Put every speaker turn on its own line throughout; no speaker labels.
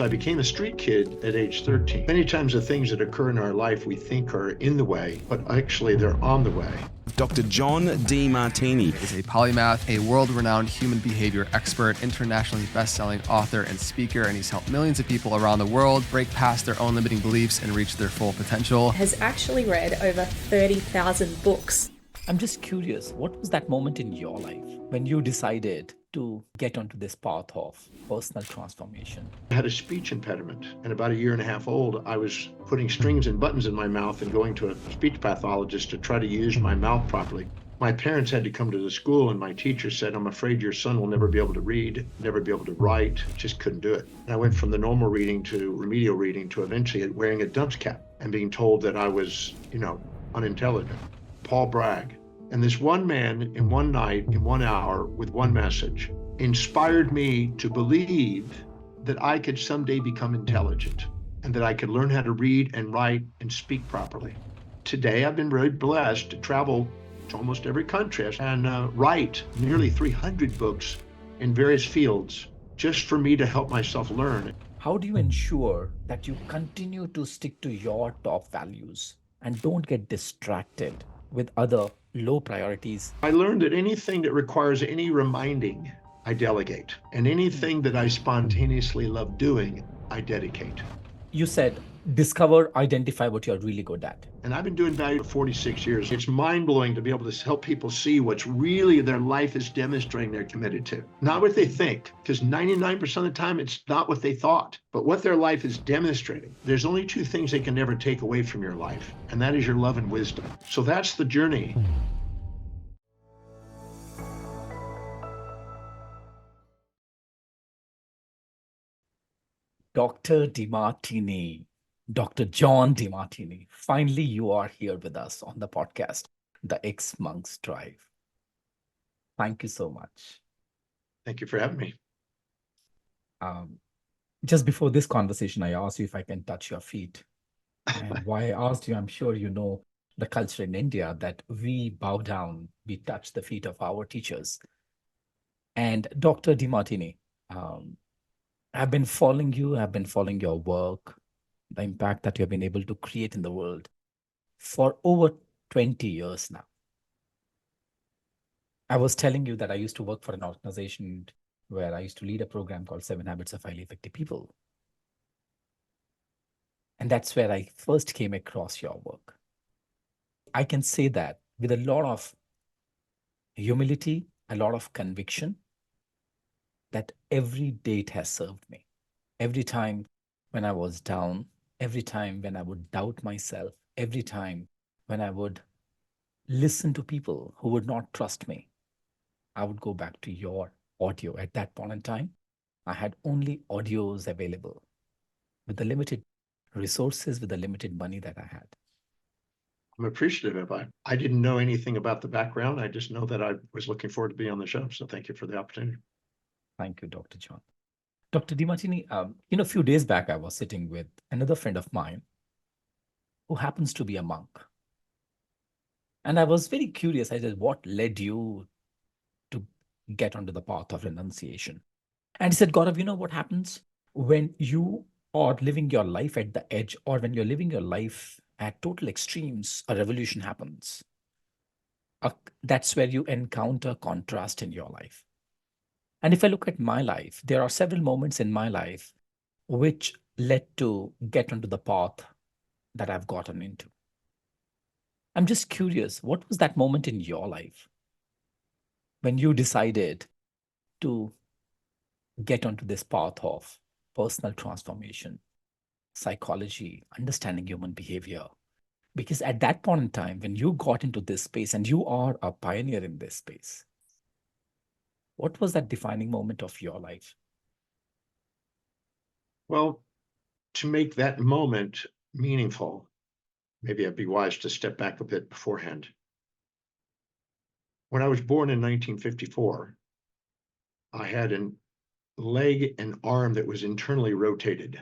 I became a street kid at age 13. Many times the things that occur in our life we think are in the way, but actually they're on the way.
Dr. John Demartini
is a polymath, a world-renowned human behavior expert, internationally best-selling author and speaker, and he's helped millions of people around the world break past their own limiting beliefs and reach their full potential.
Has actually read over 30,000 books.
I'm just curious, what was that moment in your life when you decided to get onto this path of personal transformation?
I had a speech impediment, and about a year and a half old, I was putting strings and buttons in my mouth and going to a speech pathologist to try to use my mouth properly. My parents had to come to the school, and my teacher said, "I'm afraid your son will never be able to read, never be able to write," just couldn't do it. And I went from the normal reading to remedial reading to eventually wearing a dunce cap and being told that I was, unintelligent. Paul Bragg. And this one man in one night, in 1 hour, with one message, inspired me to believe that I could someday become intelligent and that I could learn how to read and write and speak properly. Today, I've been very blessed to travel to almost every country and write nearly 300 books in various fields just for me to help myself learn.
How do you ensure that you continue to stick to your top values and don't get distracted with other low priorities?
I learned that anything that requires any reminding, I delegate. And anything that I spontaneously love doing, I dedicate.
You said, discover, identify what you're really good at.
And I've been doing value for 46 years. It's mind-blowing to be able to help people see what's really their life is demonstrating they're committed to. Not what they think, because 99% of the time it's not what they thought, but what their life is demonstrating. There's only two things they can never take away from your life, and that is your love and wisdom. So that's the journey.
Dr. Demartini, Dr. John Demartini, finally you are here with us on the podcast, The Ex-Monk's Drive. Thank you so much.
Thank you for having me.
Just before this conversation, I asked you if I can touch your feet. And why I asked you, I'm sure you know the culture in India that we bow down, we touch the feet of our teachers. And Dr. Demartini, I've been following you, I've been following your work, the impact that you've been able to create in the world for over 20 years now. I was telling you that I used to work for an organization where I used to lead a program called 7 Habits of Highly Effective People. And that's where I first came across your work. I can say that with a lot of humility, a lot of conviction, that every day it has served me. Every time when I was down, every time when I would doubt myself, every time when I would listen to people who would not trust me, I would go back to your audio. At that point in time, I had only audios available with the limited resources, with the limited money that I had.
I'm appreciative of it. I didn't know anything about the background. I just know that I was looking forward to being on the show. So thank you for the opportunity.
Thank you, Dr. John. Dr. Demartini, a few days back, I was sitting with another friend of mine who happens to be a monk. And I was very curious. I said, what led you to get onto the path of renunciation? And he said, Gaurav, you know what happens when you are living your life at the edge, or when you're living your life at total extremes, a revolution happens. That's where you encounter contrast in your life. And if I look at my life, there are several moments in my life which led to get onto the path that I've gotten into. I'm just curious, what was that moment in your life when you decided to get onto this path of personal transformation, psychology, understanding human behavior? Because at that point in time, when you got into this space, and you are a pioneer in this space, what was that defining moment of your life?
Well, to make that moment meaningful, maybe I'd be wise to step back a bit beforehand. When I was born in 1954, I had a leg and arm that was internally rotated.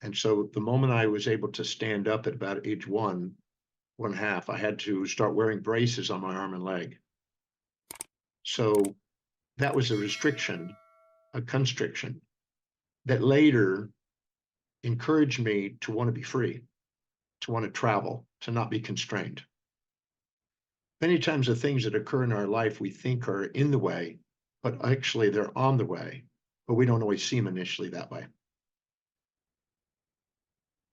And so the moment I was able to stand up at about age 1.5, I had to start wearing braces on my arm and leg. So that was a restriction, a constriction. that later encouraged me to want to be free, to want to travel, to not be constrained. Many times the things that occur in our life we think are in the way, but actually they're on the way, but we don't always see them initially that way.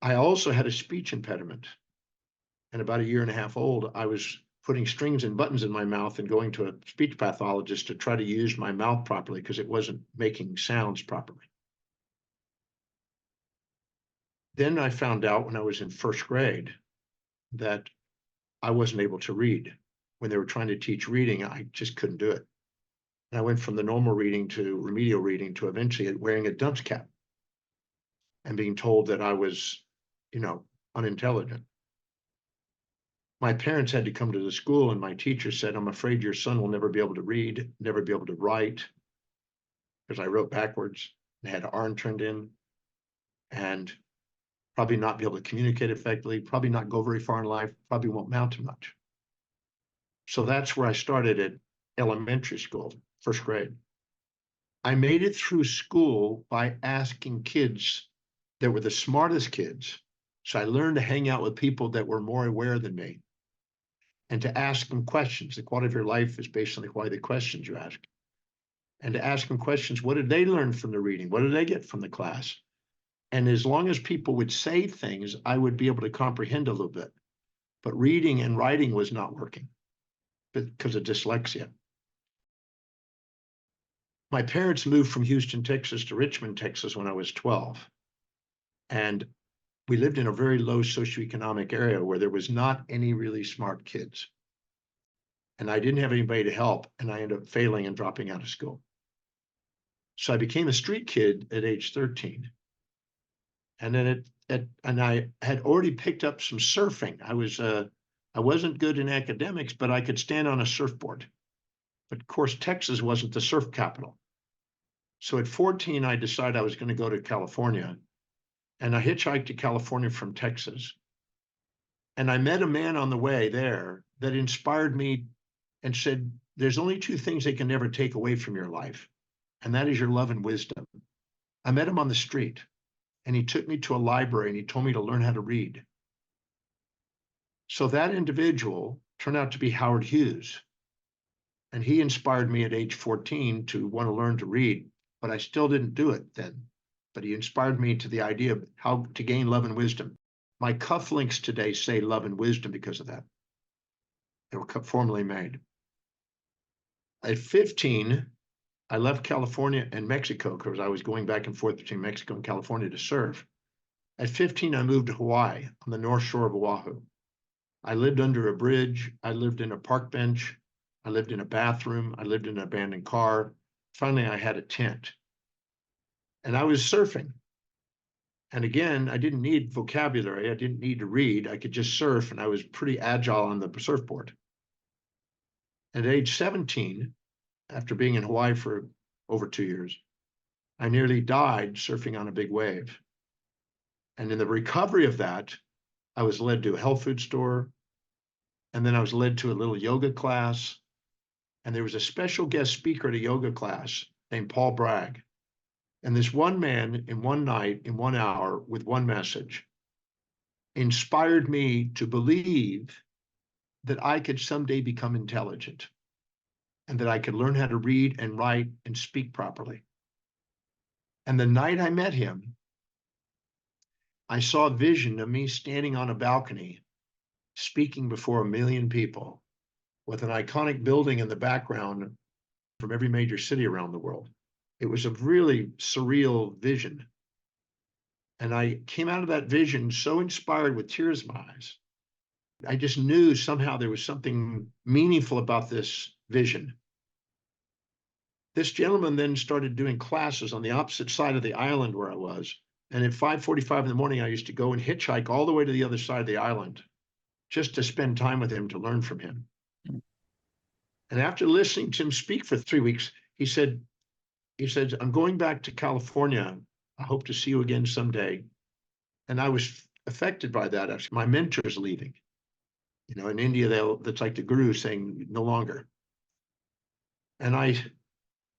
I also had a speech impediment. And about a year and a half old, I was putting strings and buttons in my mouth and going to a speech pathologist to try to use my mouth properly because it wasn't making sounds properly. Then I found out when I was in first grade that I wasn't able to read. When they were trying to teach reading, I just couldn't do it. And I went from the normal reading to remedial reading to eventually wearing a dunce cap and being told that I was, unintelligent. My parents had to come to the school, and my teacher said, "I'm afraid your son will never be able to read, never be able to write," because I wrote backwards and had an arm turned in, and probably not be able to communicate effectively, probably not go very far in life, probably won't amount to much. So that's where I started at elementary school, first grade. I made it through school by asking kids that were the smartest kids. So I learned to hang out with people that were more aware than me and to ask them questions. The quality of your life is based on the quality of the questions you ask. And to ask them questions, what did they learn from the reading? What did they get from the class? And as long as people would say things, I would be able to comprehend a little bit. But reading and writing was not working because of dyslexia. My parents moved from Houston, Texas to Richmond, Texas when I was 12. And we lived in a very low socioeconomic area where there was not any really smart kids. And I didn't have anybody to help, and I ended up failing and dropping out of school. So I became a street kid at age 13. And then I had already picked up some surfing. I wasn't good in academics, but I could stand on a surfboard. But of course, Texas wasn't the surf capital. So at 14, I decided I was going to go to California. And I hitchhiked to California from Texas. And I met a man on the way there that inspired me and said, there's only two things they can never take away from your life, and that is your love and wisdom. I met him on the street, and he took me to a library, and he told me to learn how to read. So that individual turned out to be Howard Hughes. And he inspired me at age 14 to want to learn to read, but I still didn't do it then. But he inspired me to the idea of how to gain love and wisdom. My cufflinks today say love and wisdom because of that. They were formally made. At 15, I left California and Mexico because I was going back and forth between Mexico and California to serve. At 15, I moved to Hawaii on the north shore of Oahu. I lived under a bridge. I lived in a park bench. I lived in a bathroom. I lived in an abandoned car. Finally, I had a tent. And I was surfing. And again, I didn't need vocabulary. I didn't need to read. I could just surf, and I was pretty agile on the surfboard. At age 17, after being in Hawaii for over 2 years, I nearly died surfing on a big wave. And in the recovery of that, I was led to a health food store, and then I was led to a little yoga class. And there was a special guest speaker at a yoga class named Paul Bragg. And this one man in one night, in 1 hour, with one message, inspired me to believe that I could someday become intelligent and that I could learn how to read and write and speak properly. And the night I met him, I saw a vision of me standing on a balcony, speaking before 1 million people with an iconic building in the background from every major city around the world. It was a really surreal vision. And I came out of that vision so inspired with tears in my eyes. I just knew somehow there was something meaningful about this vision. This gentleman then started doing classes on the opposite side of the island where I was. And at 5:45 in the morning, I used to go and hitchhike all the way to the other side of the island just to spend time with him, to learn from him. And after listening to him speak for 3 weeks, he said, I'm going back to California. I hope to see you again someday. And I was affected by that. Actually, my mentor's leaving. In India, that's like the guru saying no longer. And I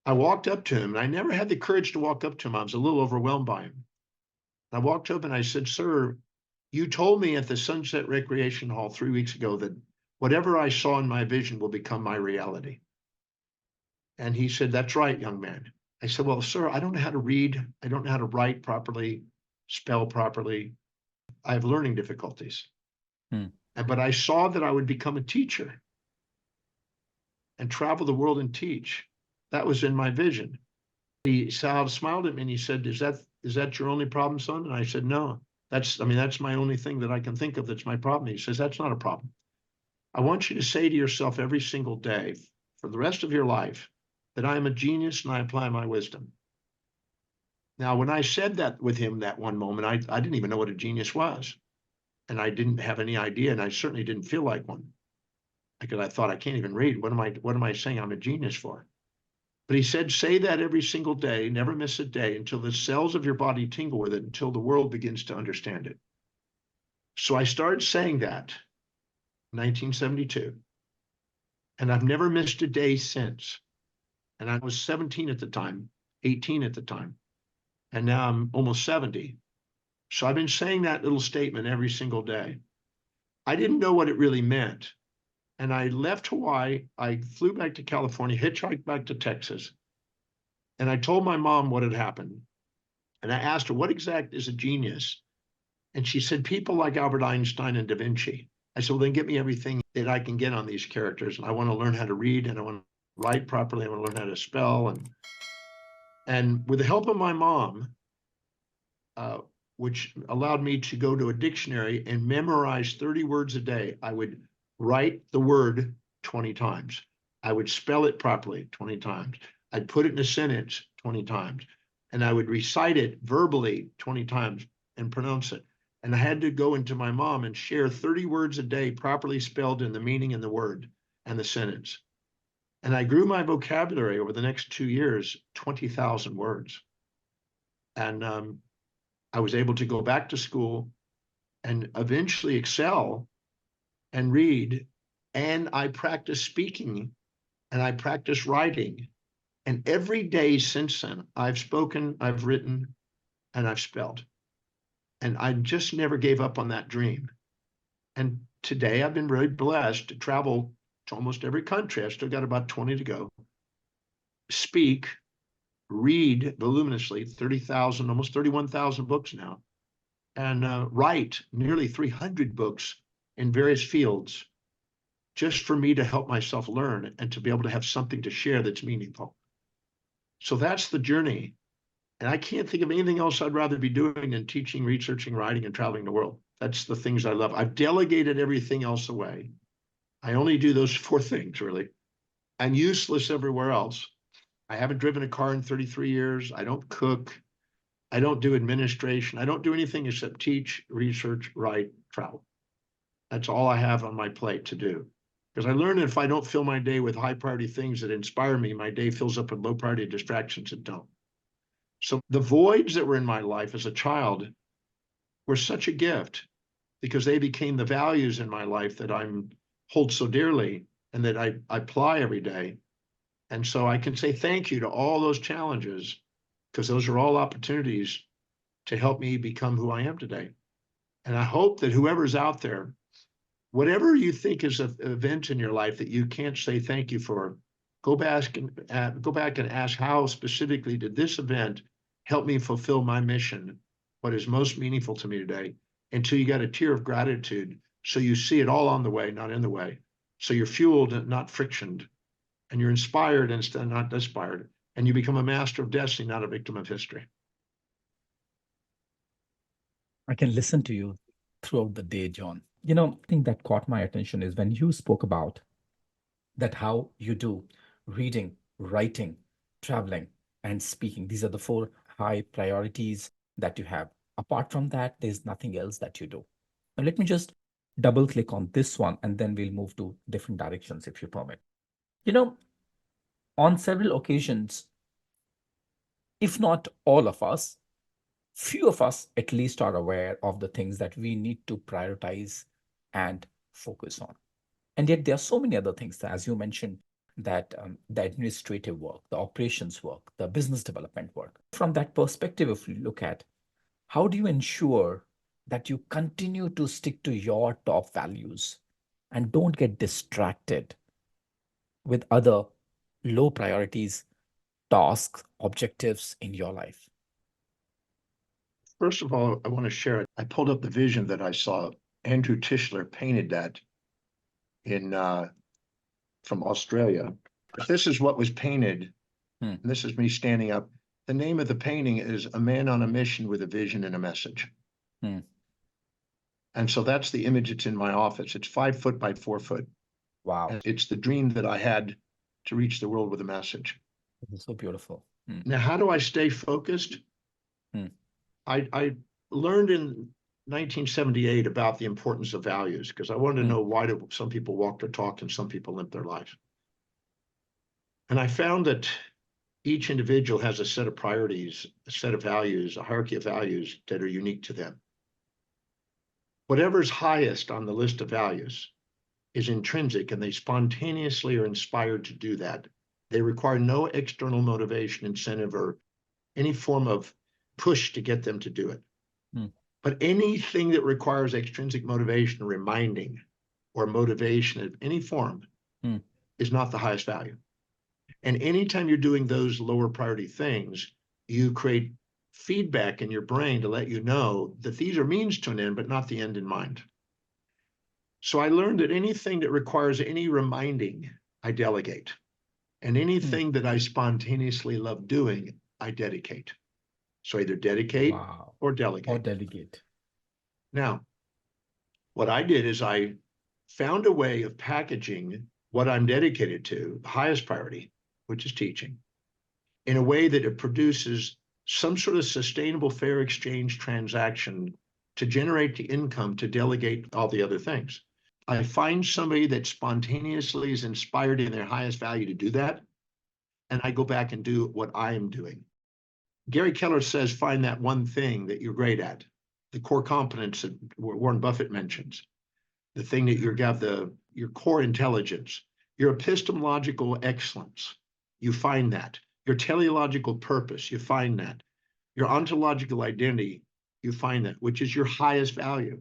I walked up to him, and I never had the courage to walk up to him. I was a little overwhelmed by him. I walked up and I said, "Sir, you told me at the Sunset Recreation Hall 3 weeks ago that whatever I saw in my vision will become my reality." And he said, "That's right, young man." I said, "Well, sir, I don't know how to read. I don't know how to write properly, spell properly. I have learning difficulties.
Hmm.
But I saw that I would become a teacher and travel the world and teach. That was in my vision." He smiled at me and he said, is that your only problem, son?" And I said, "No, that's my only thing that I can think of that's my problem." He says, "That's not a problem. I want you to say to yourself every single day for the rest of your life that I am a genius and I apply my wisdom." Now, when I said that with him that one moment, I didn't even know what a genius was. And I didn't have any idea, and I certainly didn't feel like one, because I thought, I can't even read. What am I saying I'm a genius for? But he said, say that every single day, never miss a day, until the cells of your body tingle with it, until the world begins to understand it. So I started saying that in 1972, and I've never missed a day since. And I was 17 at the time, 18 at the time, and now I'm almost 70. So I've been saying that little statement every single day. I didn't know what it really meant. And I left Hawaii. I flew back to California, hitchhiked back to Texas. And I told my mom what had happened. And I asked her, what exact is a genius? And she said, people like Albert Einstein and Da Vinci. I said, well, then get me everything that I can get on these characters. And I want to learn how to read, and I want to write properly. I want to learn how to spell. And with the help of my mom, which allowed me to go to a dictionary and memorize 30 words a day, I would write the word 20 times. I would spell it properly 20 times. I'd put it in a sentence 20 times. And I would recite it verbally 20 times and pronounce it. And I had to go into my mom and share 30 words a day properly spelled in the meaning and the word and the sentence. And I grew my vocabulary over the next 2 years, 20,000 words. And I was able to go back to school and eventually excel and read. And I practiced speaking and I practiced writing. And every day since then, I've spoken, I've written, and I've spelled. And I just never gave up on that dream. And today I've been really blessed to travel to almost every country. I've still got about 20 to go. Speak, read voluminously, 30,000, almost 31,000 books now, and write nearly 300 books in various fields, just for me to help myself learn and to be able to have something to share that's meaningful. So that's the journey. And I can't think of anything else I'd rather be doing than teaching, researching, writing, and traveling the world. That's the things I love. I've delegated everything else away. I only do those 4 things, really. I'm useless everywhere else. I haven't driven a car in 33 years. I don't cook. I don't do administration. I don't do anything except teach, research, write, travel. That's all I have on my plate to do. Because I learned that if I don't fill my day with high priority things that inspire me, my day fills up with low priority distractions that don't. So the voids that were in my life as a child were such a gift, because they became the values in my life that I hold so dearly and that I apply every day. And so I can say thank you to all those challenges, because those are all opportunities to help me become who I am today. And I hope that whoever's out there, whatever you think is an event in your life that you can't say thank you for, go back and ask, how specifically did this event help me fulfill my mission, what is most meaningful to me today, until you got a tear of gratitude, so you see it all on the way, not in the way. So you're fueled and not frictioned, and you're inspired instead not inspired, and you become a master of destiny, not a victim of history.
I can listen to you throughout the day, John. You know, the thing that caught my attention is when you spoke about that how you do reading, writing, traveling, and speaking. These are the 4 high priorities that you have. Apart from that, there's nothing else that you do. Now, let me just double click on this one, and then we'll move to different directions, if you permit. You know, on several occasions, if not all of us, few of us at least are aware of the things that we need to prioritize and focus on. And yet there are so many other things, as you mentioned, that the administrative work, the operations work, the business development work. From that perspective, if you look at how do you ensure that you continue to stick to your top values and don't get distracted with other low priorities, tasks, objectives in your life?
First of all, I want to share it. I pulled up the vision that I saw. Andrew Tischler painted that in from Australia. This is what was painted. And this is me standing up. The name of the painting is A Man on a Mission with a Vision and a Message. And so that's the image that's in my office. It's 5 foot by 4 foot.
Wow.
And it's the dream that I had to reach the world with a message.
This is so beautiful.
Now, how do I stay focused? I learned in 1978 about the importance of values because I wanted to know why do some people walk their talk and some people limp their lives. And I found that each individual has a set of priorities, a set of values, a hierarchy of values that are unique to them. Whatever's highest on the list of values is intrinsic, and they spontaneously are inspired to do that. They require no external motivation, incentive, or any form of push to get them to do it. But anything that requires extrinsic motivation, reminding, or motivation of any form is not the highest value. And anytime you're doing those lower priority things, you create feedback in your brain to let you know that these are means to an end, but not the end in mind. So I learned that anything that requires any reminding, I delegate. And anything that I spontaneously love doing, I dedicate. So either dedicate or delegate.
Or delegate.
Now, what I did is I found a way of packaging what I'm dedicated to, the highest priority, which is teaching, in a way that it produces some sort of sustainable fair exchange transaction to generate the income to delegate all the other things. I find somebody that spontaneously is inspired in their highest value to do that, and I go back and do what I am doing. Gary Keller says, find that one thing that you're great at, the core competence that Warren Buffett mentions, the thing that you have your core intelligence, your epistemological excellence, you find that. Your teleological purpose, you find that. Your ontological identity, you find that, which is your highest value.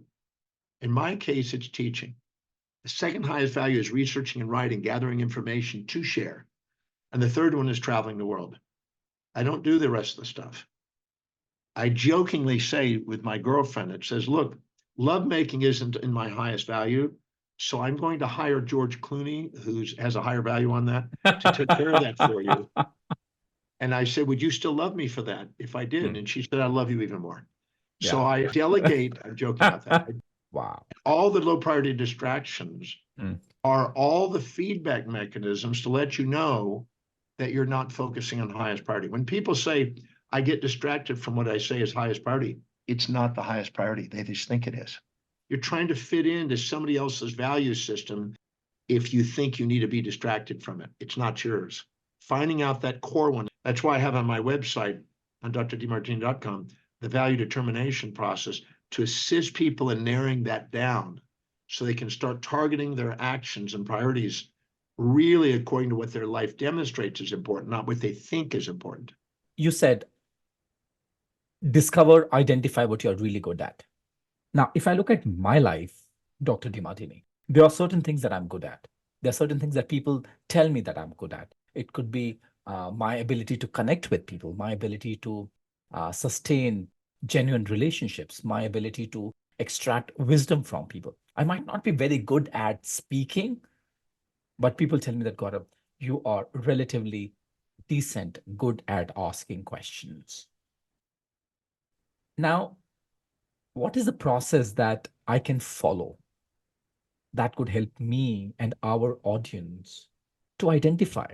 In my case, it's teaching. The second highest value is researching and writing, gathering information to share. And the third one is traveling the world. I don't do the rest of the stuff. I jokingly say with my girlfriend, it says, look, lovemaking isn't in my highest value, so I'm going to hire George Clooney, who has a higher value on that, to take care of that for you. And I said, would you still love me for that if I did? And she said, I love you even more. So I delegate, I'm joking about that.
Wow.
All the low priority distractions are all the feedback mechanisms to let you know that you're not focusing on the highest priority. When people say, I get distracted from what I say is highest priority, it's not the highest priority. They just think it is. You're trying to fit into somebody else's value system if you think you need to be distracted from it. It's not yours. Finding out that core one. That's why I have on my website, on drdemartini.com, the value determination process to assist people in narrowing that down so they can start targeting their actions and priorities really according to what their life demonstrates is important, not what they think is important.
You said, discover, identify what you're really good at. Now, if I look at my life, Dr. Demartini, there are certain things that I'm good at. There are certain things that people tell me that I'm good at. It could be my ability to connect with people, my ability to sustain genuine relationships, my ability to extract wisdom from people. I might not be very good at speaking, but people tell me that, Gaurav, you are relatively decent, good at asking questions. Now, what is the process that I can follow that could help me and our audience to identify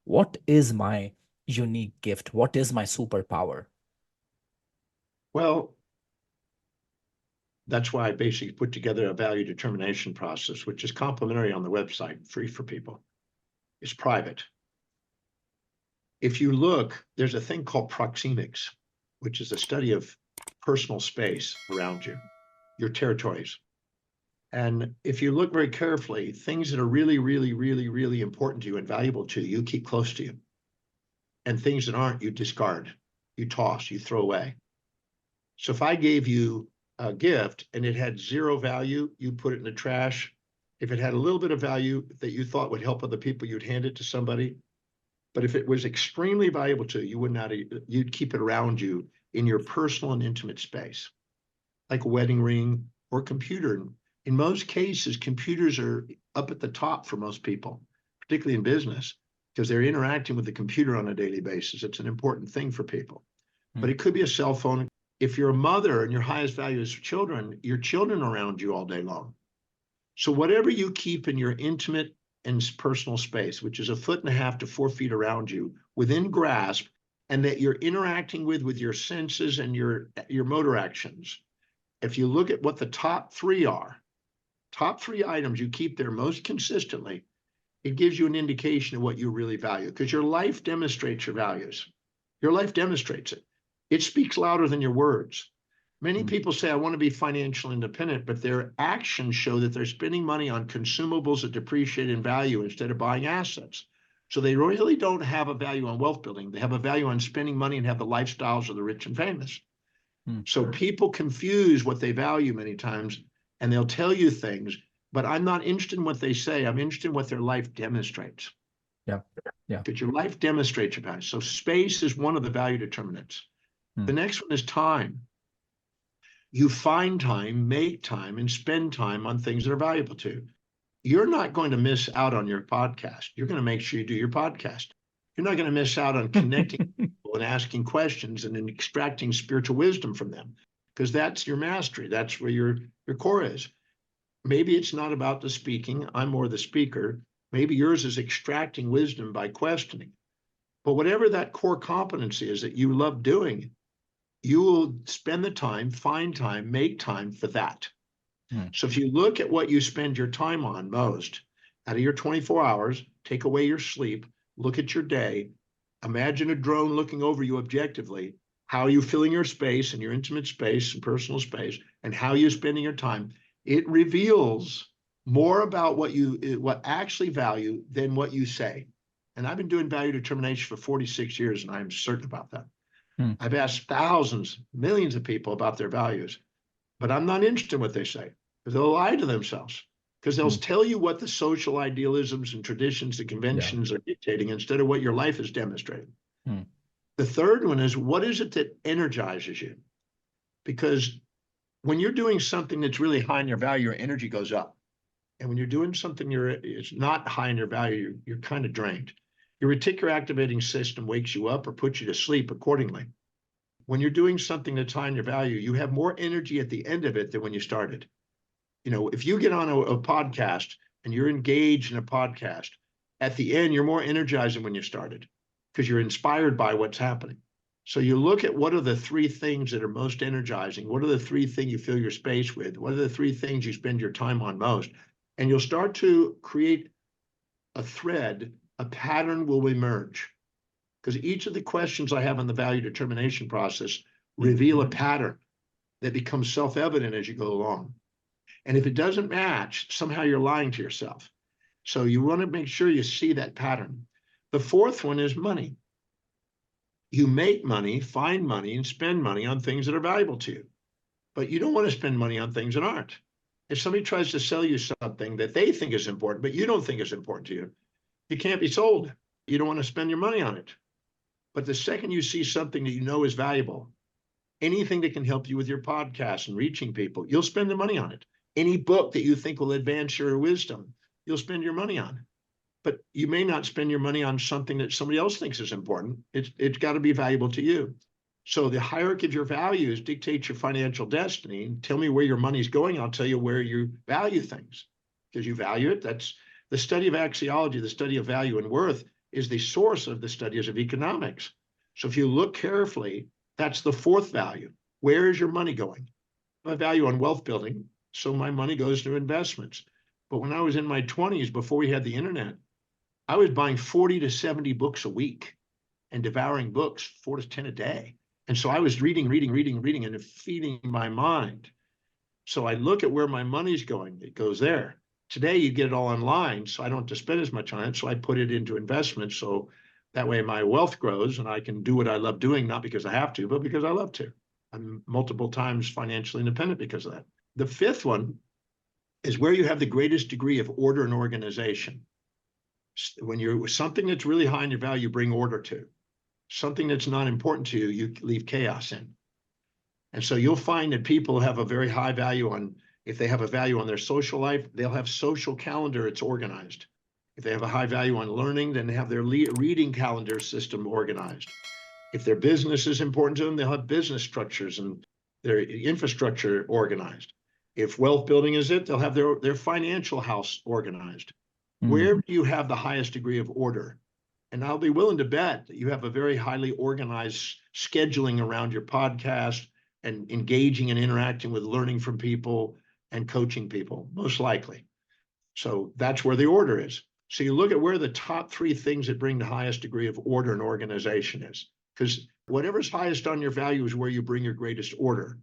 what is my unique gift? What is my superpower?
Well, that's why I basically put together a value determination process, which is complimentary on the website, free for people. It's private. If you look, there's a thing called proxemics, which is a study of personal space around you, your territories. And if you look very carefully, things that are really, really, really, really important to you and valuable to you, you keep close to you. And things that aren't, you discard, you toss, you throw away. So if I gave you a gift and it had zero value, you put it in the trash. If it had a little bit of value that you thought would help other people, you'd hand it to somebody. But if it was extremely valuable to you, you would not, you'd keep it around you in your personal and intimate space, like a wedding ring or computer. In most cases, computers are up at the top for most people, particularly in business, because they're interacting with the computer on a daily basis. It's an important thing for people. But it could be a cell phone. If you're a mother and your highest value is children, your children are around you all day long. So whatever you keep in your intimate and personal space, which is 1.5 to 4 feet around you, within grasp, and that you're interacting with your senses and your motor actions. If you look at what the top three items you keep there most consistently, it gives you an indication of what you really value, because your life demonstrates your values. Your life demonstrates it. It speaks louder than your words. Many people say, I want to be financially independent, but their actions show that they're spending money on consumables that depreciate in value instead of buying assets. So they really don't have a value on wealth building. They have a value on spending money and have the lifestyles of the rich and famous. So people confuse what they value many times, and they'll tell you things, but I'm not interested in what they say. I'm interested in what their life demonstrates.
Yeah.
Because your life demonstrates your value. So space is one of the value determinants. The next one is time. You find time, make time, and spend time on things that are valuable to you. You're not going to miss out on your podcast. You're going to make sure you do your podcast. You're not going to miss out on connecting people and asking questions and then extracting spiritual wisdom from them, because that's your mastery. That's where your core is. Maybe it's not about the speaking. I'm more the speaker. Maybe yours is extracting wisdom by questioning. But whatever that core competency is that you love doing, you will spend the time, find time, make time for that. So if you look at what you spend your time on most, out of your 24 hours, take away your sleep, look at your day, imagine a drone looking over you objectively, how are you filling your space and your intimate space and personal space, and how you're spending your time, it reveals more about what actually value than what you say. And I've been doing value determination for 46 years, and I'm certain about that. I've asked thousands, millions of people about their values, but I'm not interested in what they say, because they'll lie to themselves, because they'll tell you what the social idealisms and traditions and conventions are dictating instead of what your life is demonstrating. The third one is, what is it that energizes you? Because when you're doing something that's really high in your value, your energy goes up. And when you're doing something it's not high in your value, you're kind of drained. Your reticular activating system wakes you up or puts you to sleep accordingly. When you're doing something that's high in your value, you have more energy at the end of it than when you started. You know, if you get on a podcast and you're engaged in a podcast, at the end, you're more energized than when you started, because you're inspired by what's happening. So you look at what are the three things that are most energizing? What are the three things you fill your space with? What are the three things you spend your time on most? And you'll start to create a thread, a pattern will emerge. Because each of the questions I have in the value determination process reveal a pattern that becomes self-evident as you go along. And if it doesn't match, somehow you're lying to yourself. So you want to make sure you see that pattern. The fourth one is money. You make money, find money, and spend money on things that are valuable to you. But you don't want to spend money on things that aren't. If somebody tries to sell you something that they think is important, but you don't think is important to you, you can't be sold. You don't want to spend your money on it. But the second you see something that you know is valuable, anything that can help you with your podcast and reaching people, you'll spend the money on it. Any book that you think will advance your wisdom, you'll spend your money on. But you may not spend your money on something that somebody else thinks is important. It's got to be valuable to you. So the hierarchy of your values dictates your financial destiny. Tell me where your money's going. I'll tell you where you value things, because you value it. That's the study of axiology, the study of value and worth is the source of the studies of economics. So if you look carefully, that's the fourth value. Where is your money going? I value on wealth building, so my money goes to investments. But when I was in my 20s, before we had the internet, I was buying 40 to 70 books a week and devouring books, 4 to 10 a day. And so I was reading, and feeding my mind. So I look at where my money's going. It goes there. Today you get it all online, so I don't have to spend as much on it. So I put it into investments. So that way my wealth grows and I can do what I love doing, not because I have to, but because I love to. I'm multiple times financially independent because of that. The fifth one is where you have the greatest degree of order and organization. When you're something that's really high in your value, you bring order to. Something that's not important to you, you leave chaos in. And so you'll find that people have a very high value on, if they have a value on their social life, they'll have social calendar, it's organized. If they have a high value on learning, then they have their reading calendar system organized. If their business is important to them, they'll have business structures and their infrastructure organized. If wealth building is it, they'll have their financial house organized. Where you have the highest degree of order. And I'll be willing to bet that you have a very highly organized scheduling around your podcast and engaging and interacting with learning from people and coaching people, most likely. So that's where the order is. So you look at where the top three things that bring the highest degree of order and organization is, because whatever's highest on your value is where you bring your greatest order.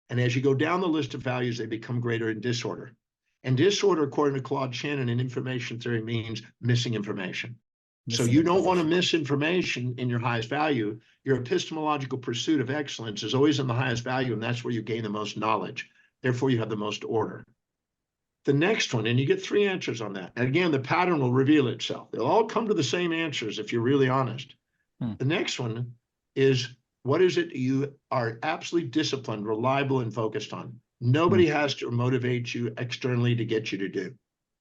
And as you go down the list of values, they become greater in disorder. And disorder, according to Claude Shannon in information theory, means missing information. So you don't want to miss information in your highest value. Your epistemological pursuit of excellence is always in the highest value, and that's where you gain the most knowledge. Therefore, you have the most order. The next one, and you get three answers on that. And again, the pattern will reveal itself. They'll all come to the same answers if you're really honest. The next one is, what is it you are absolutely disciplined, reliable, and focused on? Nobody has to motivate you externally to get you to do.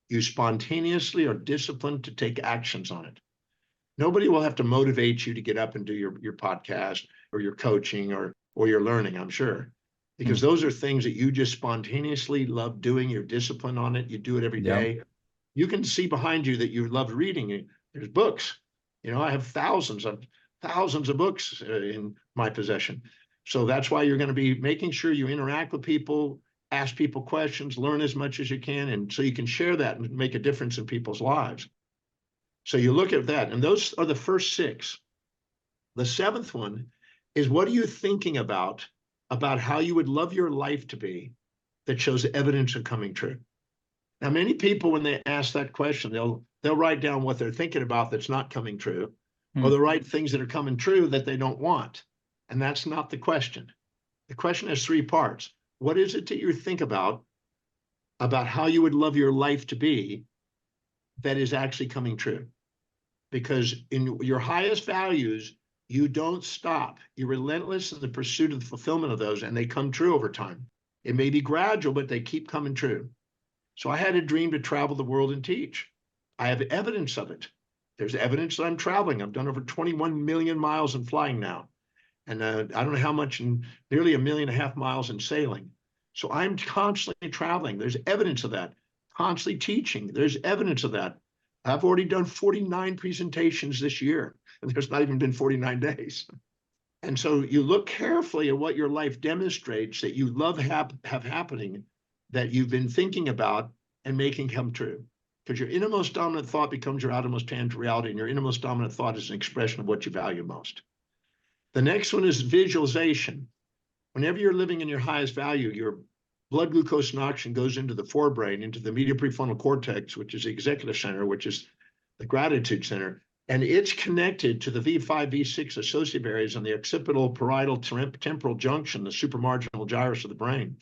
You spontaneously are disciplined to take actions on it. Nobody will have to motivate you to get up and do your podcast or your coaching or your learning, I'm sure, because those are things that you just spontaneously love doing. You're disciplined on it. You do it every day. You can see behind you that you love reading. There's books. You know, I have thousands of books in my possession. So that's why you're going to be making sure you interact with people, ask people questions, learn as much as you can, and so you can share that and make a difference in people's lives. So you look at that, and those are the first six. The seventh one is, what are you thinking about how you would love your life to be that shows evidence of coming true? Now, many people, when they ask that question, they'll write down what they're thinking about that's not coming true, or they'll write things that are coming true that they don't want. And that's not the question. The question has three parts. What is it that you think about how you would love your life to be that is actually coming true? Because in your highest values, you don't stop. You're relentless in the pursuit of the fulfillment of those, and they come true over time. It may be gradual, but they keep coming true. So I had a dream to travel the world and teach. I have evidence of it. There's evidence that I'm traveling. I've done over 21 million miles in flying now. And I don't know how much, in nearly 1.5 million miles in sailing. So I'm constantly traveling. There's evidence of that. Constantly teaching. There's evidence of that. I've already done 49 presentations this year, and there's not even been 49 days. And so you look carefully at what your life demonstrates that you love have happening, that you've been thinking about and making come true. Because your innermost dominant thought becomes your outermost tangible reality, and your innermost dominant thought is an expression of what you value most. The next one is visualization. Whenever you're living in your highest value, your blood glucose and oxygen goes into the forebrain, into the medial prefrontal cortex, which is the executive center, which is the gratitude center. And it's connected to the V5, V6 associative areas on the occipital parietal temporal junction, the supramarginal gyrus of the brain.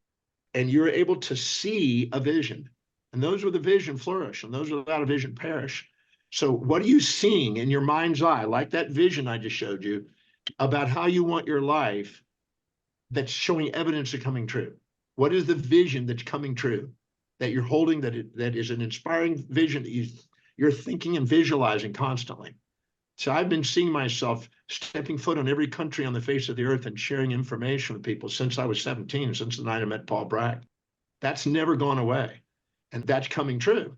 And you're able to see a vision. And those with a vision flourish, and those without a vision perish. So what are you seeing in your mind's eye, like that vision I just showed you, about how you want your life that's showing evidence of coming true? What is the vision that's coming true, that you're holding, that is an inspiring vision that you're thinking and visualizing constantly? So I've been seeing myself stepping foot on every country on the face of the earth and sharing information with people since I was 17, since the night I met Paul Bragg. That's never gone away. And that's coming true.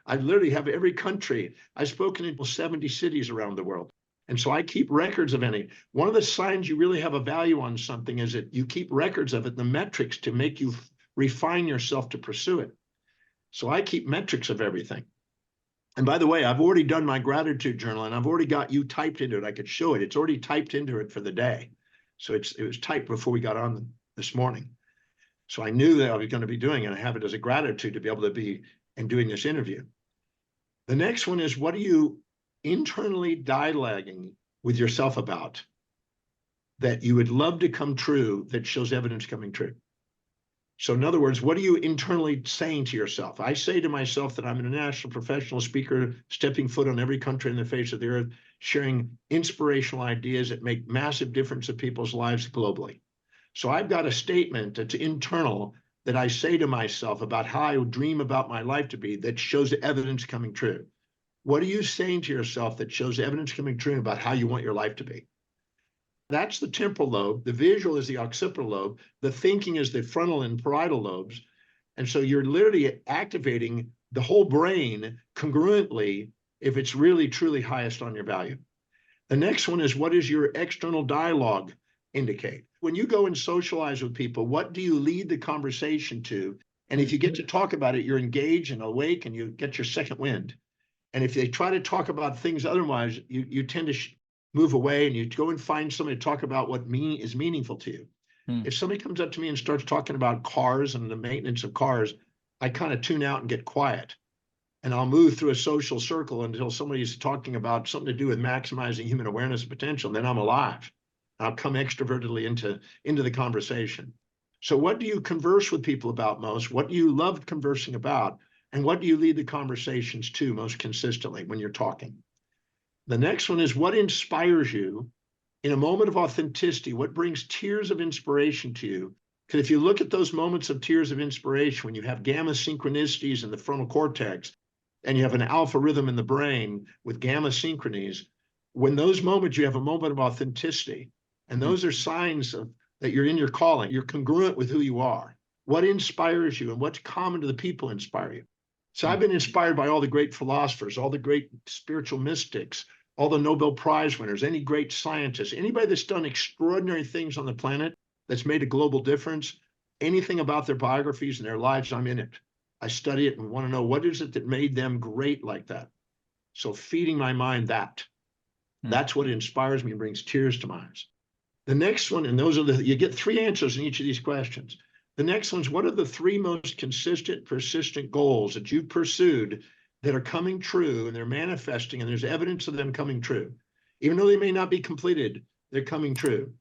I literally have every country. I've spoken in 70 cities around the world. And so I keep records of any. One of the signs you really have a value on something is that you keep records of it, the metrics to make you refine yourself to pursue it. So I keep metrics of everything. And by the way, I've already done my gratitude journal, and I've already got you typed into it. I could show it. It's already typed into it for the day. So it was typed before we got on this morning. So I knew that I was going to be doing it. I have it as a gratitude to be able to be and doing this interview. The next one is, what are you internally dialoguing with yourself about that you would love to come true that shows evidence coming true? So in other words, what are you internally saying to yourself? I say to myself that I'm an international professional speaker, stepping foot on every country on the face of the earth, sharing inspirational ideas that make massive difference in people's lives globally. So I've got a statement that's internal that I say to myself about how I would dream about my life to be that shows evidence coming true. What are you saying to yourself that shows evidence coming true about how you want your life to be? That's the temporal lobe. The visual is the occipital lobe. The thinking is the frontal and parietal lobes. And so you're literally activating the whole brain congruently if it's really, truly highest on your value. The next one is, what does your external dialogue indicate? When you go and socialize with people, what do you lead the conversation to? And if you get to talk about it, you're engaged and awake and you get your second wind. And if they try to talk about things otherwise, you tend to move away and you go and find somebody to talk about what is meaningful to you. If somebody comes up to me and starts talking about cars and the maintenance of cars, I kind of tune out and get quiet. And I'll move through a social circle until somebody's talking about something to do with maximizing human awareness and potential. And then I'm alive. I'll come extrovertedly into the conversation. So what do you converse with people about most? What do you love conversing about? And what do you lead the conversations to most consistently when you're talking? The next one is, what inspires you in a moment of authenticity? What brings tears of inspiration to you? Because if you look at those moments of tears of inspiration, when you have gamma synchronicities in the frontal cortex, and you have an alpha rhythm in the brain with gamma synchronies, when those moments, you have a moment of authenticity, and those are signs of that you're in your calling, you're congruent with who you are. What inspires you and what's common to the people inspire you? So I've been inspired by all the great philosophers, all the great spiritual mystics, all the Nobel Prize winners, any great scientists, anybody that's done extraordinary things on the planet that's made a global difference, anything about their biographies and their lives, I'm in it. I study it and want to know what is it that made them great like that. So feeding my mind that's what inspires me and brings tears to my eyes. The next one, and those are you get 3 answers in each of these questions. The next one's, what are the 3 most consistent, persistent goals that you've pursued that are coming true and they're manifesting and there's evidence of them coming true? Even though they may not be completed, they're coming true.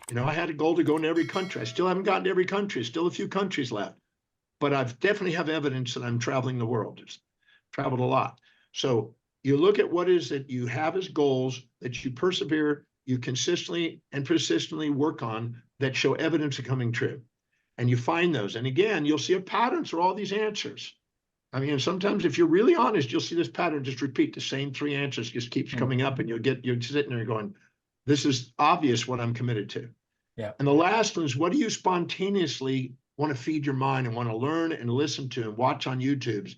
You know, I had a goal to go into every country. I still haven't gotten to every country, still a few countries left, but I've definitely have evidence that I'm traveling the world. It's traveled a lot. So you look at what is that you have as goals that you persevere, you consistently and persistently work on that show evidence of coming true. And you find those. And again, you'll see a pattern through all these answers. I mean, sometimes if you're really honest, you'll see this pattern just repeat the same 3 answers, just keeps coming up, and you're sitting there going, this is obvious what I'm committed to.
Yeah.
And the last one is, what do you spontaneously want to feed your mind and want to learn and listen to and watch on YouTubes?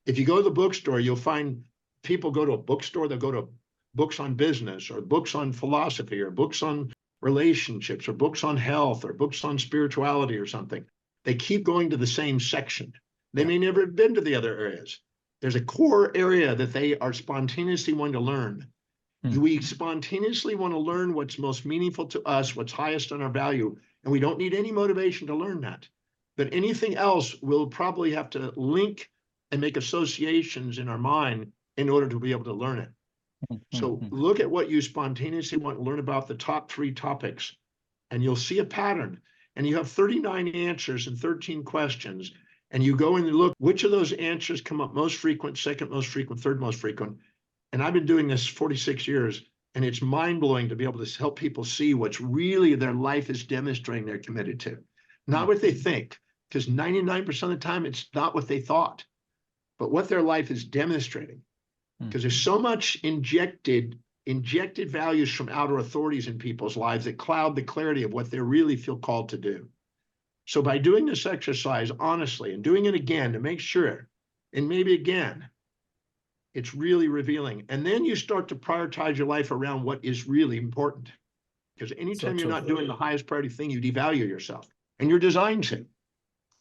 If you go to the bookstore, you'll find people go to a bookstore, they'll go to books on business or books on philosophy or books on relationships or books on health or books on spirituality or something. They keep going to the same section. They may never have been to the other areas. There's a core area that they are spontaneously wanting to learn. We spontaneously want to learn what's most meaningful to us, what's highest on our value, and we don't need any motivation to learn that. But anything else, we'll probably have to link and make associations in our mind in order to be able to learn it. So look at what you spontaneously want to learn about, the top 3 topics, and you'll see a pattern. And you have 39 answers and 13 questions. And you go and look, which of those answers come up most frequent, second most frequent, third most frequent. And I've been doing this 46 years, and it's mind-blowing to be able to help people see what's really their life is demonstrating they're committed to. Not what they think, because 99% of the time, it's not what they thought, but what their life is demonstrating. Because there's so much injected values from outer authorities in people's lives that cloud the clarity of what they really feel called to do. So by doing this exercise honestly and doing it again to make sure, and maybe again, it's really revealing. And then you start to prioritize your life around what is really important. Because anytime you're not doing the highest priority thing, you devalue yourself. And you're designed to.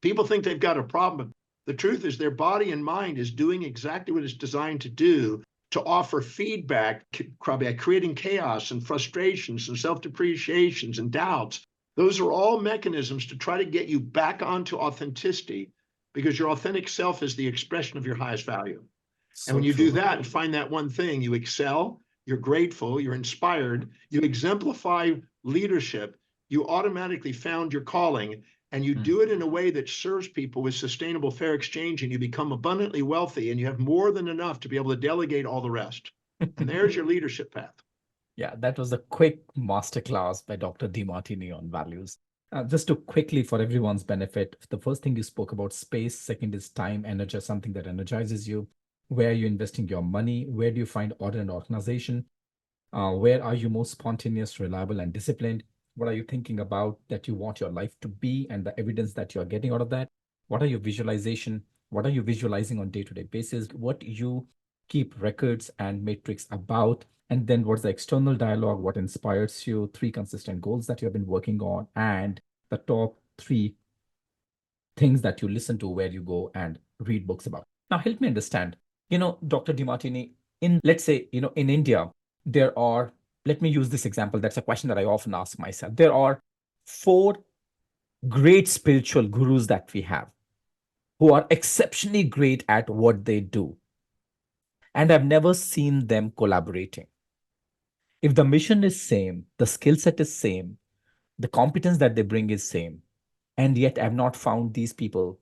People think they've got a problem. The truth is their body and mind is doing exactly what it's designed to do, to offer feedback by creating chaos and frustrations and self-depreciations and doubts Those are all mechanisms to try to get you back onto authenticity, because your authentic self is the expression of your highest value. And when you do that and find that one thing, you excel, you're grateful, you're inspired, you exemplify leadership, you automatically found your calling, and you do it in a way that serves people with sustainable fair exchange, and you become abundantly wealthy, and you have more than enough to be able to delegate all the rest. And there's your leadership path.
Yeah, that was a quick masterclass by Dr. Demartini on values. Just to quickly, for everyone's benefit, the first thing you spoke about space, second is time, energy, something that energizes you. Where are you investing your money? Where do you find order and organization? Where are you most spontaneous, reliable, and disciplined? What are you thinking about that you want your life to be, and the evidence that you're getting out of that? What are your visualization? What are you visualizing on day-to-day basis? What you keep records and matrix about? And then what's the external dialogue? What inspires you? 3 consistent goals that you have been working on, and the top 3 things that you listen to, where you go and read books about. Now, help me understand, Dr. Demartini, let's say, in India, there are, let me use this example. That's a question that I often ask myself. There are 4 great spiritual gurus that we have who are exceptionally great at what they do. And I've never seen them collaborating. If the mission is same, the skill set is same, the competence that they bring is same, and yet I've not found these people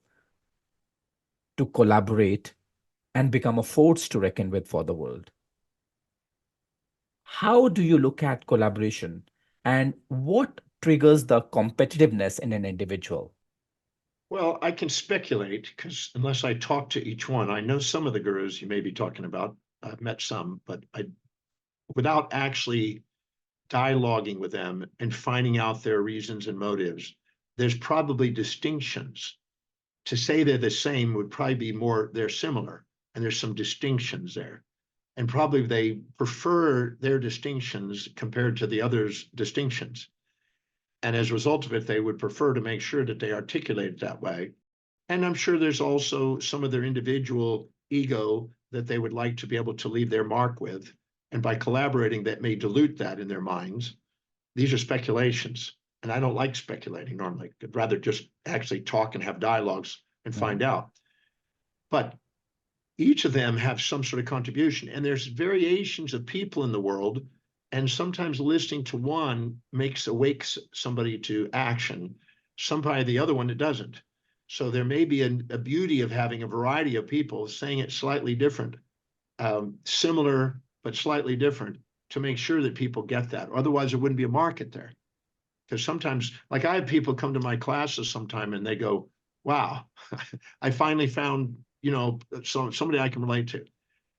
to collaborate and become a force to reckon with for the world. How do you look at collaboration, and what triggers the competitiveness in an individual?
Well, I can speculate, because unless I talk to each one, I know some of the gurus you may be talking about. I've met some, but without actually dialoguing with them and finding out their reasons and motives, there's probably distinctions. To say they're the same would probably be more they're similar, and there's some distinctions there. And probably they prefer their distinctions compared to the others' distinctions. And as a result of it, they would prefer to make sure that they articulate it that way. And I'm sure there's also some of their individual ego that they would like to be able to leave their mark with. And by collaborating, that may dilute that in their minds. These are speculations, and I don't like speculating normally. I'd rather just actually talk and have dialogues and find out. But each of them have some sort of contribution, and there's variations of people in the world. And sometimes listening to one awakes somebody to action, somebody the other one it doesn't. So there may be a beauty of having a variety of people saying it slightly different, similar but slightly different, to make sure that people get that. Otherwise, there wouldn't be a market there. Because sometimes, like I have people come to my classes sometime and they go, wow, I finally found, somebody I can relate to.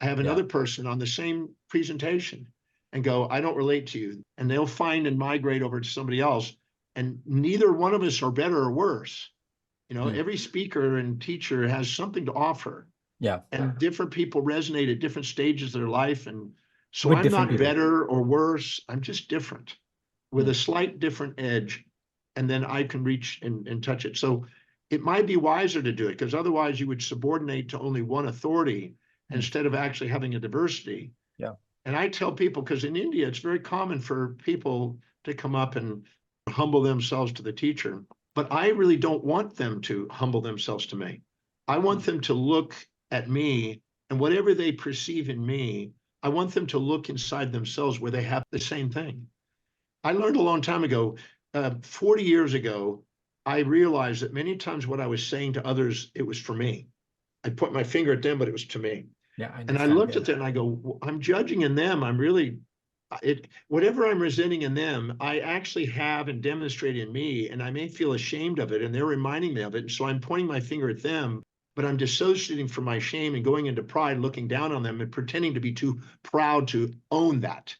I have another person on the same presentation and go, I don't relate to you. And they'll find and migrate over to somebody else. And neither one of us are better or worse. Every speaker and teacher has something to offer.
Yeah.
And different people resonate at different stages of their life. And so
With
I'm
different
not
people.
better or worse. I'm just different with a slight different edge. And then I can reach and touch it. So it might be wiser to do it, because otherwise you would subordinate to only one authority instead of actually having a diversity.
Yeah.
And I tell people, because in India, it's very common for people to come up and humble themselves to the teacher. But I really don't want them to humble themselves to me. I want them to look at me, and whatever they perceive in me, I want them to look inside themselves where they have the same thing. I learned a long time ago, 40 years ago, I realized that many times what I was saying to others, it was for me. I put my finger at them, but it was to me.
Yeah.
And I looked at that and I go, well, I'm judging in them. I'm really, whatever I'm resenting in them, I actually have and demonstrate in me, and I may feel ashamed of it, and they're reminding me of it. And so I'm pointing my finger at them, but I'm dissociating from my shame and going into pride, looking down on them and pretending to be too proud to own that.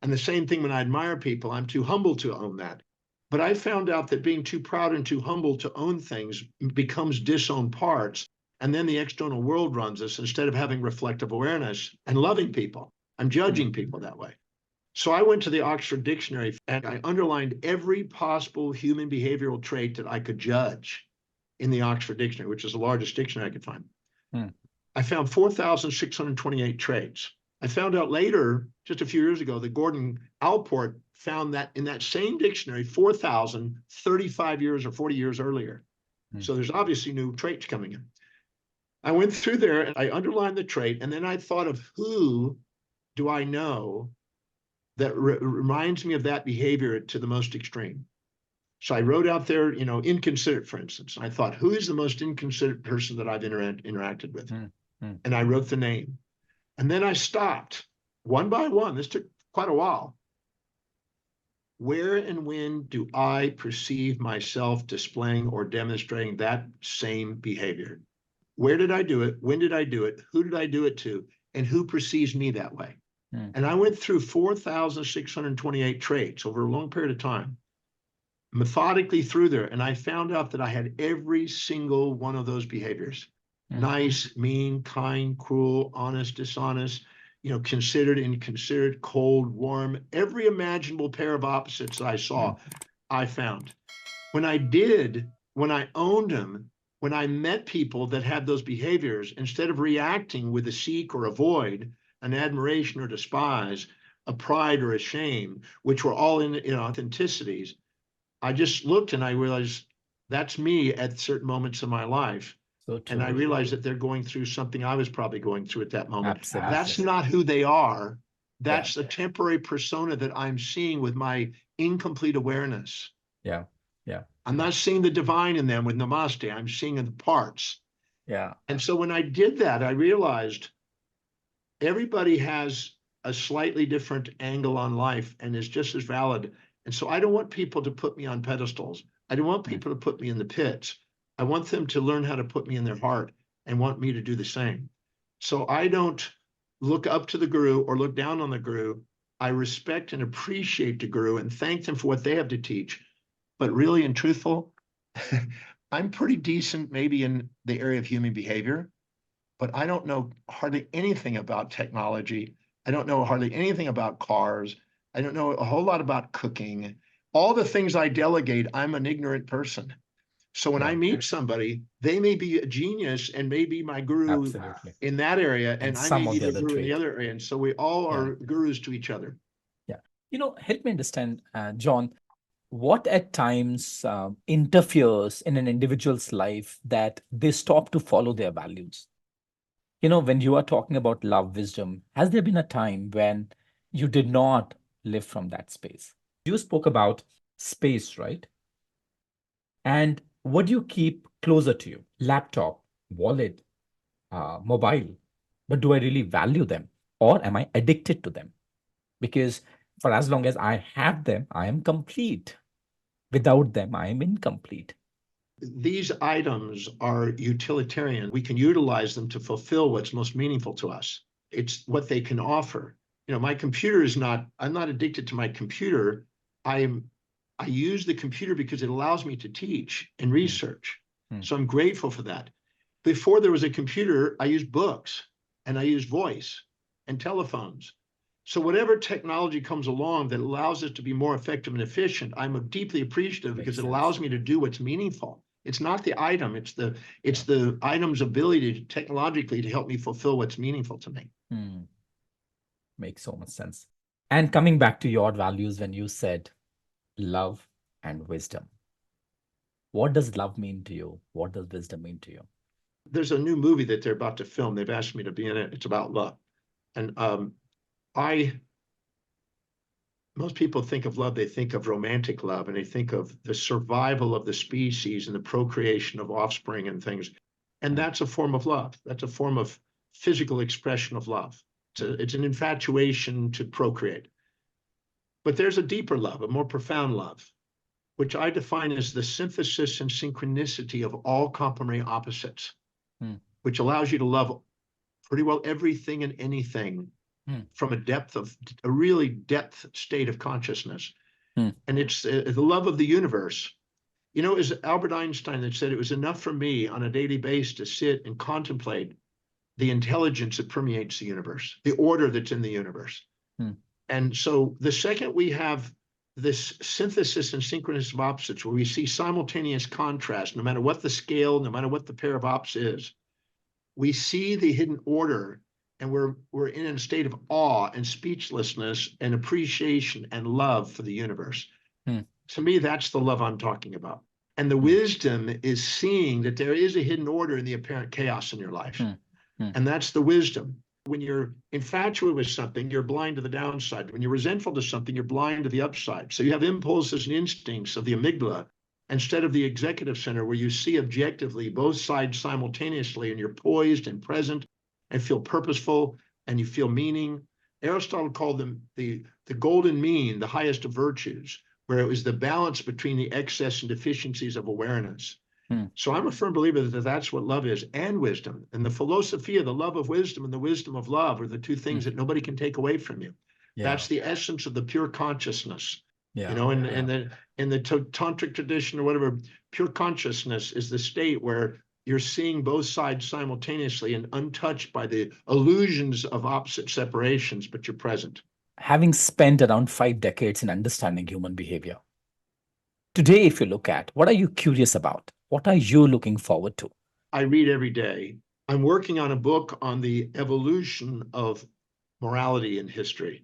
And the same thing when I admire people, I'm too humble to own that. But I found out that being too proud and too humble to own things becomes disowned parts. And then the external world runs us instead of having reflective awareness and loving people. I'm judging people that way. So I went to the Oxford Dictionary and I underlined every possible human behavioral trait that I could judge in the Oxford Dictionary, which is the largest dictionary I could find. I found 4,628 traits. I found out later, just a few years ago, that Gordon Allport found that in that same dictionary, 4,035 years or 40 years earlier. So there's obviously new traits coming in. I went through there and I underlined the trait, and then I thought of who do I know that reminds me of that behavior to the most extreme. So I wrote out there, inconsiderate, for instance. I thought, who is the most inconsiderate person that I've interacted with? And I wrote the name. And then I stopped one by one. This took quite a while. Where and when do I perceive myself displaying or demonstrating that same behavior? Where did I do it? When did I do it? Who did I do it to? And who perceives me that way? And I went through 4,628 traits over a long period of time, methodically through there. And I found out that I had every single one of those behaviors. Nice, mean, kind, cruel, honest, dishonest, considered, inconsiderate, cold, warm, every imaginable pair of opposites that I saw, I found. When I owned them, when I met people that had those behaviors, instead of reacting with a seek or avoid, an admiration or despise, a pride or a shame, which were all in authenticities, I just looked and I realized that's me at certain moments in my life. And I realized that they're going through something I was probably going through at that moment.
Absolutely.
That's not who they are. That's a temporary persona that I'm seeing with my incomplete awareness.
Yeah.
I'm not seeing the divine in them with namaste. I'm seeing the parts.
Yeah.
And so when I did that, I realized everybody has a slightly different angle on life and is just as valid. And so I don't want people to put me on pedestals. I don't want people to put me in the pits. I want them to learn how to put me in their heart and want me to do the same. So I don't look up to the guru or look down on the guru. I respect and appreciate the guru and thank them for what they have to teach. But really and truthful, I'm pretty decent maybe in the area of human behavior, but I don't know hardly anything about technology. I don't know hardly anything about cars. I don't know a whole lot about cooking. All the things I delegate, I'm an ignorant person. So when I meet somebody, they may be a genius and may be my guru
Absolutely.
in that area, and I
some
may
of
be
the
the
other
guru in the
traits.
other area. And so we all are gurus to each other.
Yeah. Help me understand, John, what at times interferes in an individual's life that they stop to follow their values? When you are talking about love, wisdom, has there been a time when you did not live from that space? You spoke about space, right? And what do you keep closer to you? Laptop, wallet, mobile. But do I really value them, or am I addicted to them? Because for as long as I have them, I am complete. Without them, I am incomplete.
These items are utilitarian. We can utilize them to fulfill what's most meaningful to us. It's what they can offer. My computer I'm not addicted to my computer. I use the computer because it allows me to teach and research. So I'm grateful for that. Before there was a computer, I used books and I used voice and telephones. So whatever technology comes along that allows us to be more effective and efficient, I'm deeply appreciative because it allows me to do what's meaningful. It's not the item, it's the item's ability technologically to help me fulfill what's meaningful to me.
Makes so much sense. And coming back to your values, when you said love and wisdom, what does love mean to you? What does wisdom mean to you?
There's a new movie that they're about to film. They've asked me to be in it. It's about love. And most people think of love, they think of romantic love, and they think of the survival of the species and the procreation of offspring and things. And that's a form of love. That's a form of physical expression of love. It's an infatuation to procreate. But there's a deeper love, a more profound love, which I define as the synthesis and synchronicity of all complementary opposites, which allows you to love pretty well everything and anything from a really depth state of consciousness. And it's the love of the universe. It was Albert Einstein that said it was enough for me on a daily basis to sit and contemplate the intelligence that permeates the universe, the order that's in the universe. And so the second we have this synthesis and synchronicity of opposites, where we see simultaneous contrast, no matter what the scale, no matter what the pair of opposites is, we see the hidden order and we're in a state of awe and speechlessness and appreciation and love for the universe. To me, that's the love I'm talking about. And the wisdom is seeing that there is a hidden order in the apparent chaos in your life. And that's the wisdom. When you're infatuated with something, you're blind to the downside. When you're resentful to something, you're blind to the upside. So you have impulses and instincts of the amygdala instead of the executive center, where you see objectively both sides simultaneously, and you're poised and present and feel purposeful and you feel meaning. Aristotle called them the golden mean, the highest of virtues, where it was the balance between the excess and deficiencies of awareness. So I'm a firm believer that that's what love is, and wisdom. And the philosophia, the love of wisdom and the wisdom of love, are the two things that nobody can take away from you. That's the essence of the pure consciousness. You know, in the tantric tradition or whatever, pure consciousness is the state where you're seeing both sides simultaneously and untouched by the illusions of opposite separations, but you're present.
Having spent around 5 decades in understanding human behavior, today, if you look at, what are you curious about? What are you looking forward to?
I read every day. I'm working on a book on the evolution of morality in history.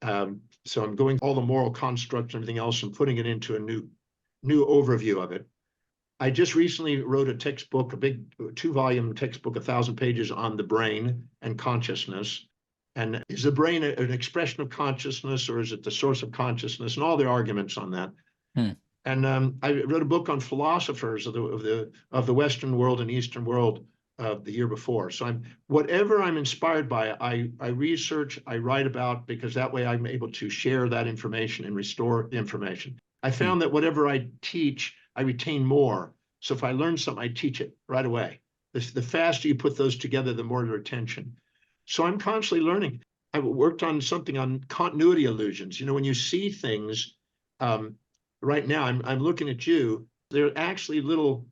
So I'm going all the moral constructs and everything else and putting it into a new overview of it. I just recently wrote a textbook, a big 2-volume textbook, 1,000 pages, on the brain and consciousness. And is the brain an expression of consciousness, or is it the source of consciousness? And all the arguments on that. And I wrote a book on philosophers of the Western world and Eastern world the year before. So whatever I'm inspired by, I research, I write about, because that way I'm able to share that information and restore the information. I found that whatever I teach, I retain more. So if I learn something, I teach it right away. The faster you put those together, the more retention. So I'm constantly learning. I worked on something on continuity illusions. You know, when you see things, right now I'm looking at you, they're actually little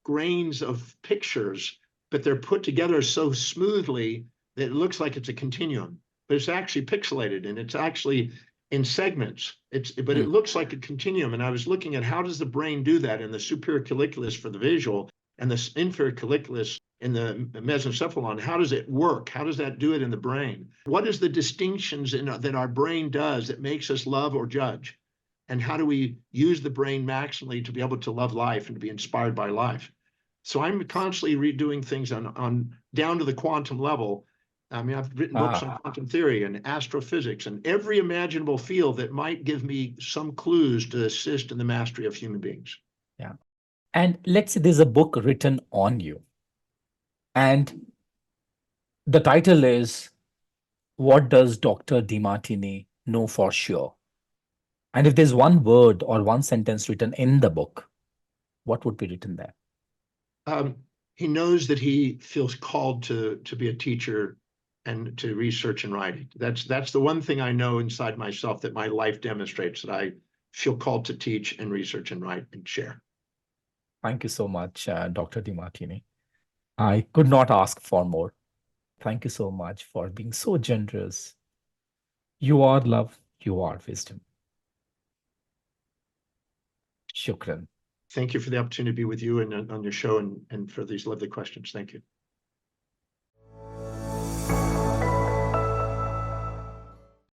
grains of pictures, but they're put together so smoothly that it looks like it's a continuum, but it's actually pixelated and it's actually in segments. But it looks like a continuum. And I was looking at, how does the brain do that in the superior colliculus for the visual and the inferior colliculus in the mesencephalon? How does it work? How does that do it in the brain? What is the distinctions that our brain does that makes us love or judge? And how do we use the brain maximally to be able to love life and to be inspired by life? So I'm constantly redoing things on down to the quantum level. I mean, I've written books on quantum theory and astrophysics and every imaginable field that might give me some clues to assist in the mastery of human beings.
Yeah. And let's say there's a book written on you, and the title is, What Does Dr. Demartini Know for Sure? And if there's one word or one sentence written in the book, what would be written there?
He knows that he feels called to be a teacher and to research and writing. That's the one thing I know inside myself, that my life demonstrates, that I feel called to teach and research and write and share.
Thank you so much, Dr. Demartini. I could not ask for more. Thank you so much for being so generous. You are love, you are wisdom. Shukran.
Thank you for the opportunity to be with you and on your show and for these lovely questions. Thank you.